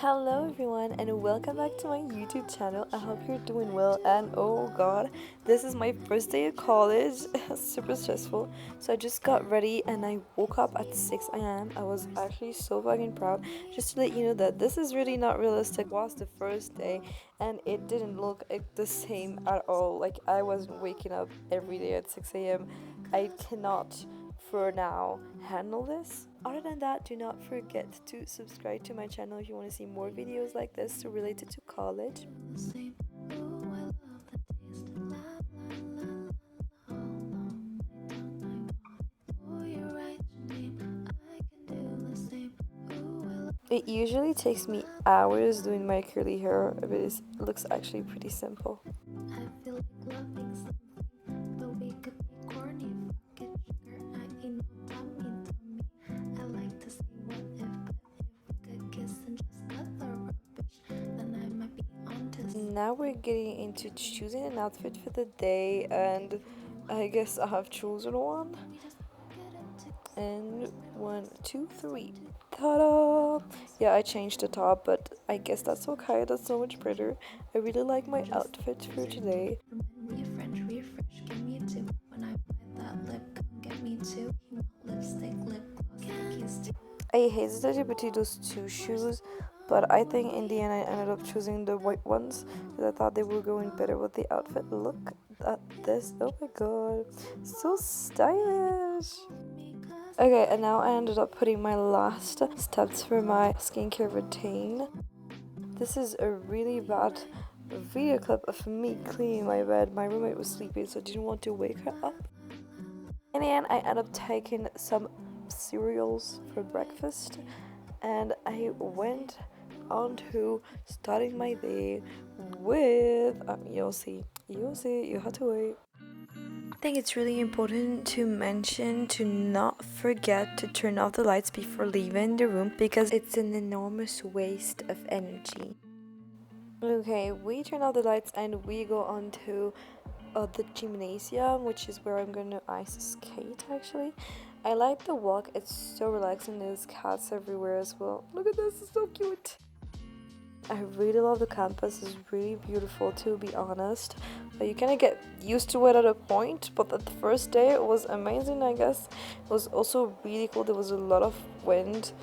Hello everyone and welcome back to my YouTube channel. I hope you're doing well, and oh god, this is my first day of college. Super stressful. So I just got ready and I woke up at 6 a.m. I was actually so fucking proud. Just to let you know that this is really not realistic. It was the first day and it didn't look the same at all. Like, I wasn't waking up every day at 6 a.m. I cannot for now handle this. Other than that, do not forget to subscribe to my channel if you want to see more videos like this related to college. It usually takes me hours doing my curly hair, but it looks actually pretty simple. I feel like loving something, but we could be corny. Fuck it, sugar, I ain't no dummy, dummy. I like to say what if, but if we could kiss and just cut the rubbish, then I might be onto. Now we're getting into choosing an outfit for the day, and I guess I have chosen one. And 1, 2, 3. Ta-da! Yeah, I changed the top, but I guess that's okay. That's so much prettier. I really like my outfit for today. I hesitated between those two shoes, but I think in the end I ended up choosing the white ones because I thought they were going better with the outfit. Look at this. Oh my god, so stylish. Okay, and now I ended up putting my last steps for my skincare routine. This is a really bad video clip of me cleaning my bed. My roommate was sleeping, so I didn't want to wake her up. In the end, I ended up taking some cereals for breakfast, and I went on to starting my day with you'll see, you have to wait. I think it's really important to mention to not forget to turn off the lights before leaving the room because it's an enormous waste of energy. Okay, we turn off the lights and we go on to the gymnasium, which is where I'm gonna ice skate. Actually, I like the walk. It's so relaxing. There's cats everywhere as well. Look at this, it's so cute. I really love the campus. It's really beautiful, to be honest. But you kind of get used to it at a point, but the first day it was amazing, I guess. It was also really cool. There was a lot of wind.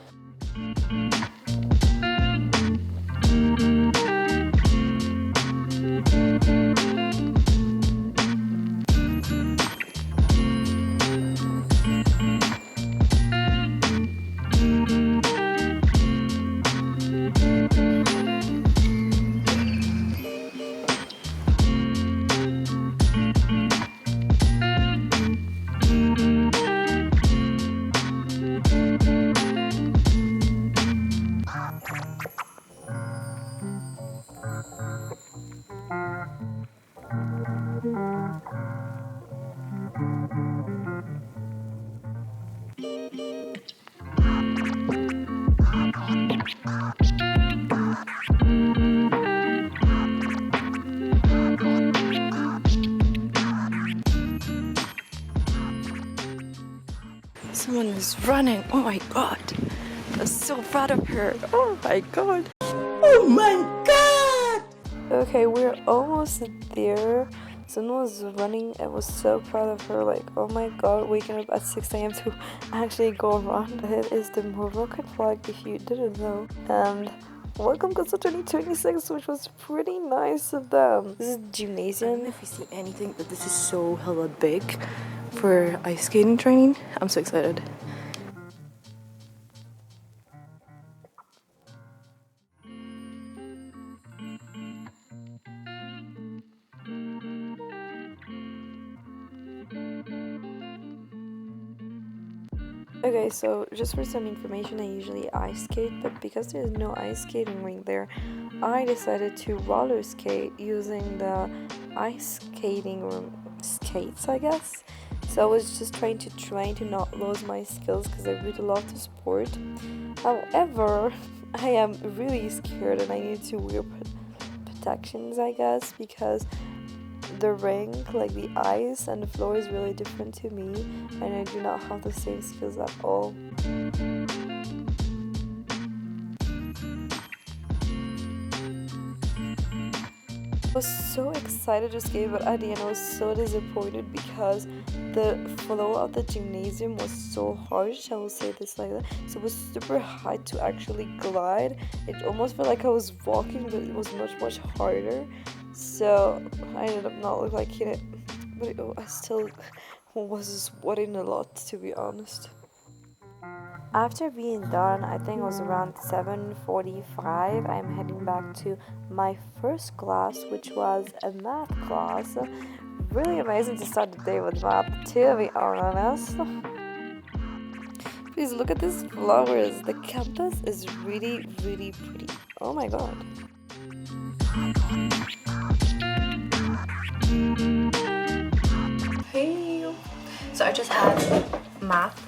Someone is running. Oh my god. I'm so proud of her. Oh my god. Oh my god. Okay, we're almost there. Someone was running. I was so proud of her. Like, oh my god, waking up at 6 a.m. to actually go run. That is the Moroccan flag, if you didn't know. And welcome to 2026, which was pretty nice of them. This is gymnasium. I don't know if you see anything, but this is so hella big for ice skating training. I'm so excited. Okay, so just for some information, I usually ice skate, but because there's no ice skating rink there, I decided to roller skate using the ice skating room skates, I guess. So I was just trying to train to not lose my skills because I really love the sport. However, I am really scared and I need to wear protections, I guess, because the rink, like the ice and the floor, is really different to me, and I do not have the same skills at all. was so excited to skate, but at the end I was so disappointed because the floor of the gymnasium was so harsh, I will say this like that. So it was super hard to actually glide. It almost felt like I was walking, but it was much harder. So I ended up not liking it, but I still was sweating a lot, to be honest. After being done, I think it was around 7:45, I'm heading back to my first class, which was a math class. Really amazing to start the day with math, to be honest. Please look at these flowers. The campus is really pretty. Oh my god. Hey! So I just had math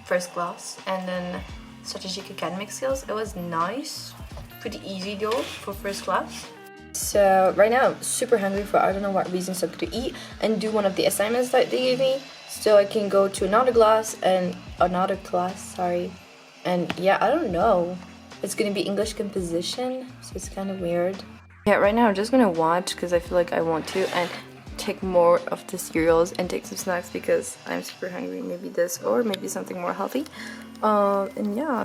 first class and then strategic academic skills. It was nice, pretty easy though for first class. So right now I'm super hungry for I don't know what reason, so I'm gonna eat and do one of the assignments that they gave me so I can go to another class, and yeah, I don't know, it's gonna be English composition, so it's kind of weird. Yeah, right now I'm just gonna watch because I feel like I want to, and take more of the cereals and take some snacks because I'm super hungry. Maybe this or maybe something more healthy. And yeah.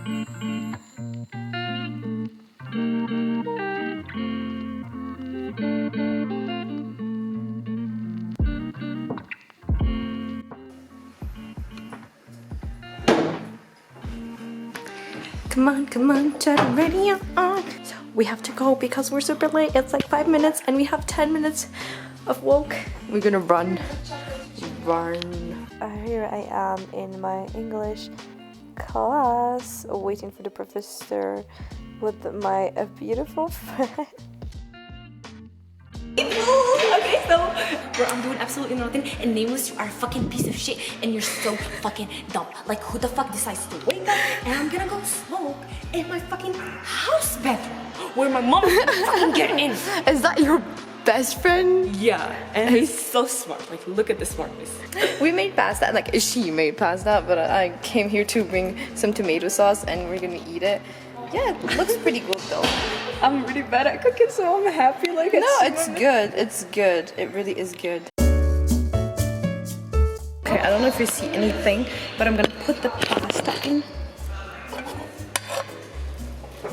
Come on, turn the radio on. So we have to go because we're super late. It's like 5 minutes and we have 10 minutes of walk. We're gonna run. Here I am in my English class, waiting for the professor with my beautiful friend. Okay, so bro, I'm doing absolutely nothing, and nameless, you are a fucking piece of shit, and you're so fucking dumb. Like, who the fuck decides to wake up and I'm gonna go smoke in my fucking house bathroom where my mom is gonna fucking get in? Is that your best friend? Yeah, and he's so smart. Like, look at the smartness. We made pasta, like she made pasta, but I came here to bring some tomato sauce and we're gonna eat it. Yeah, it looks pretty good though. I'm really bad at cooking, so I'm happy. Like, no, it's good. It's good. It really is good. Okay, I don't know if you see anything, but I'm gonna put the pasta in.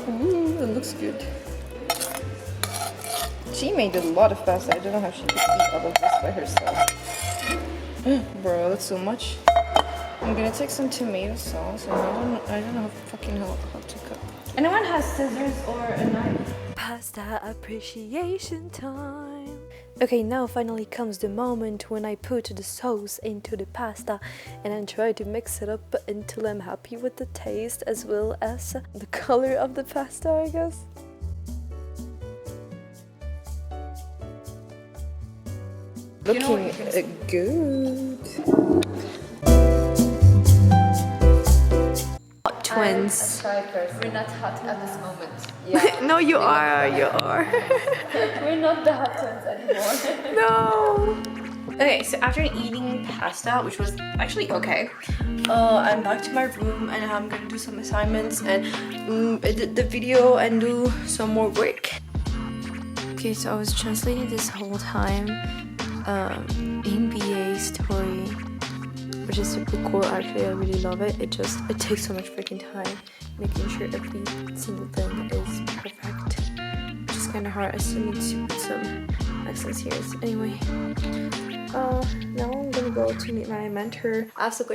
Ooh, it looks good. She made a lot of pasta. I don't know how she could eat all of this by herself. Bro, that's so much. I'm gonna take some tomato sauce, and I don't know how to cook. Anyone has scissors or a knife? Pasta appreciation time. Okay, now finally comes the moment when I put the sauce into the pasta and then try to mix it up until I'm happy with the taste as well as the color of the pasta, I guess. Looking good. Twins. We're not hot at this moment. No, you are. We're not the hot twins anymore. No. Okay, so after eating pasta, which was actually okay, I'm back to my room and I'm gonna do some assignments and edit the video and do some more work. Okay, so I was translating this whole time NBA story, which is super cool. Actually, I really love it. It takes so much freaking time making sure every single thing is perfect, which is kind of hard. I still need to put some accents here. So anyway, now I'm gonna go to meet my mentor. I have some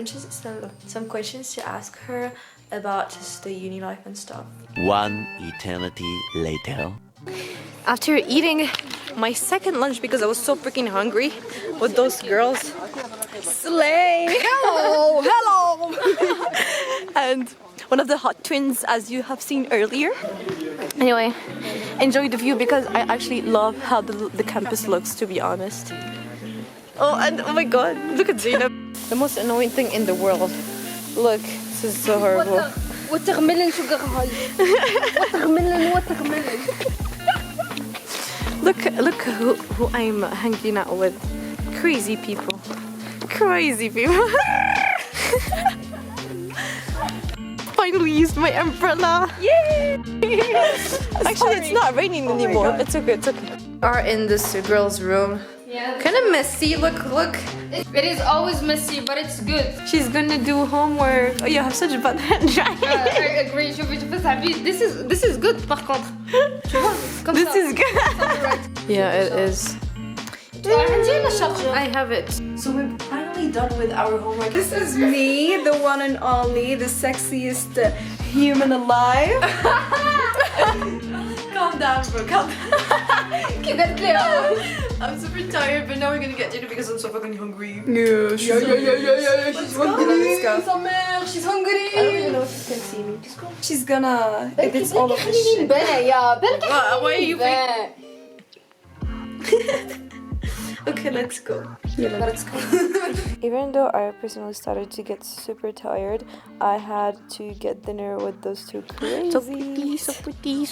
questions to ask her about just the uni life and stuff. One eternity later. After eating my second lunch because I was so freaking hungry with those girls. Slay! Hello! And one of the hot twins, as you have seen earlier. Anyway, enjoy the view because I actually love how the campus looks, to be honest. Oh, and oh my god, look at Zainab. The most annoying thing in the world. Look, this is so horrible. Watermelon sugar high. Watermelon. Look who I'm hanging out with. Crazy people. Finally used my umbrella. Yay! Actually, it's not raining anymore. It's okay. are in this girl's room. Yeah. Kind of messy. Look. It is always messy, but it's good. She's gonna do homework. Oh, you have such bad handwriting. I agree. This is good, par contre. Tu vois, comme This ça. is good. Yeah, it is. I have it. So we're finally done with our homework. This is me, the one and only, the sexiest human alive. Calm down, bro. Calm down. Keep that clear. I'm super tired, but now we're gonna get dinner because I'm so fucking hungry. Yeah. She's hungry. Sa mère, she's hungry. I don't even know if she can see me. Just go. She's gonna edit all of this shit. Why are you Okay, let's go. Yeah, let's go. Even though I personally started to get super tired, I had to get dinner with those two crazies. So pretty.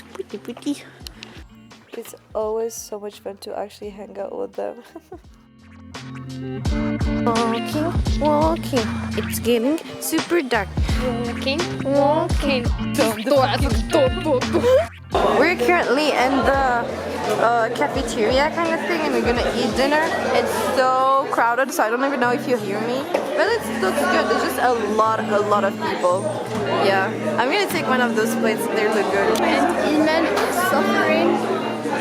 It's always so much fun to actually hang out with them. Walking. It's getting super dark. Walking. We're currently in the cafeteria kind of thing, and we're gonna eat dinner. It's so crowded, so I don't even know if you hear me, but it looks good. There's just a lot of people. Yeah, I'm gonna take one of those plates. They look good. And Iman is suffering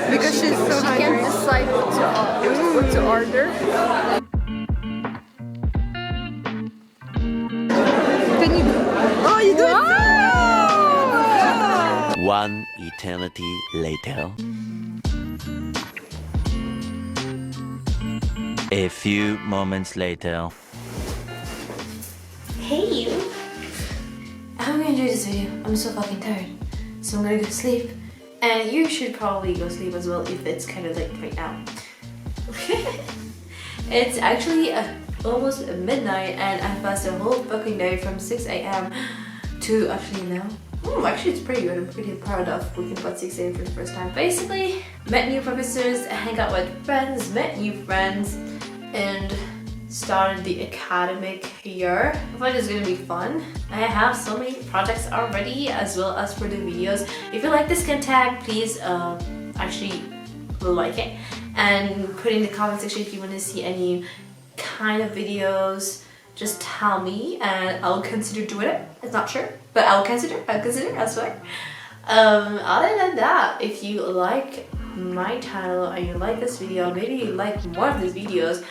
Because she's so she hungry. can't decide what to order. Can you? Oh, you do it! One eternity later. A few moments later. Hey you! I hope you enjoyed this video. I'm so fucking tired. So I'm gonna go to sleep. And you should probably go sleep as well if it's kind of late right now. It's actually almost midnight and I passed a whole fucking day from 6 a.m. to actually now. Actually it's pretty good. I'm pretty proud of waking up at 6 a.m. for the first time. Basically, met new professors, hang out with friends, met new friends, and started the academic year. I thought it's gonna be fun. I have so many projects already as well as for the videos. If you like this content, please actually like it and put in the comment section if you want to see any kind of videos. Just tell me and I'll consider doing it. It's not sure, but I'll consider, I swear. Other than that, if you like my channel and you like this video, maybe you like more of these videos,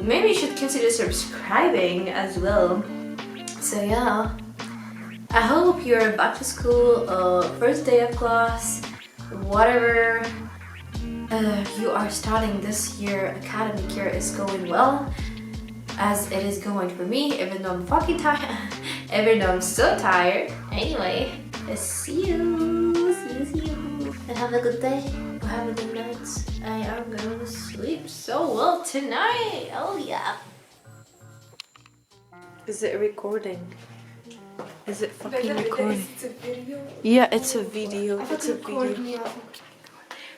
maybe you should consider subscribing as well. So yeah, I hope your back to school, first day of class, whatever you are starting this year, academic year, is going well, as it is going for me, even though I'm fucking tired, even though I'm so tired. Anyway, see you, and have a good day, or have a good night. I am going to sleep so well tonight. Oh yeah. Is it recording? Is it fucking recording? Yeah, it's a video. It's a video.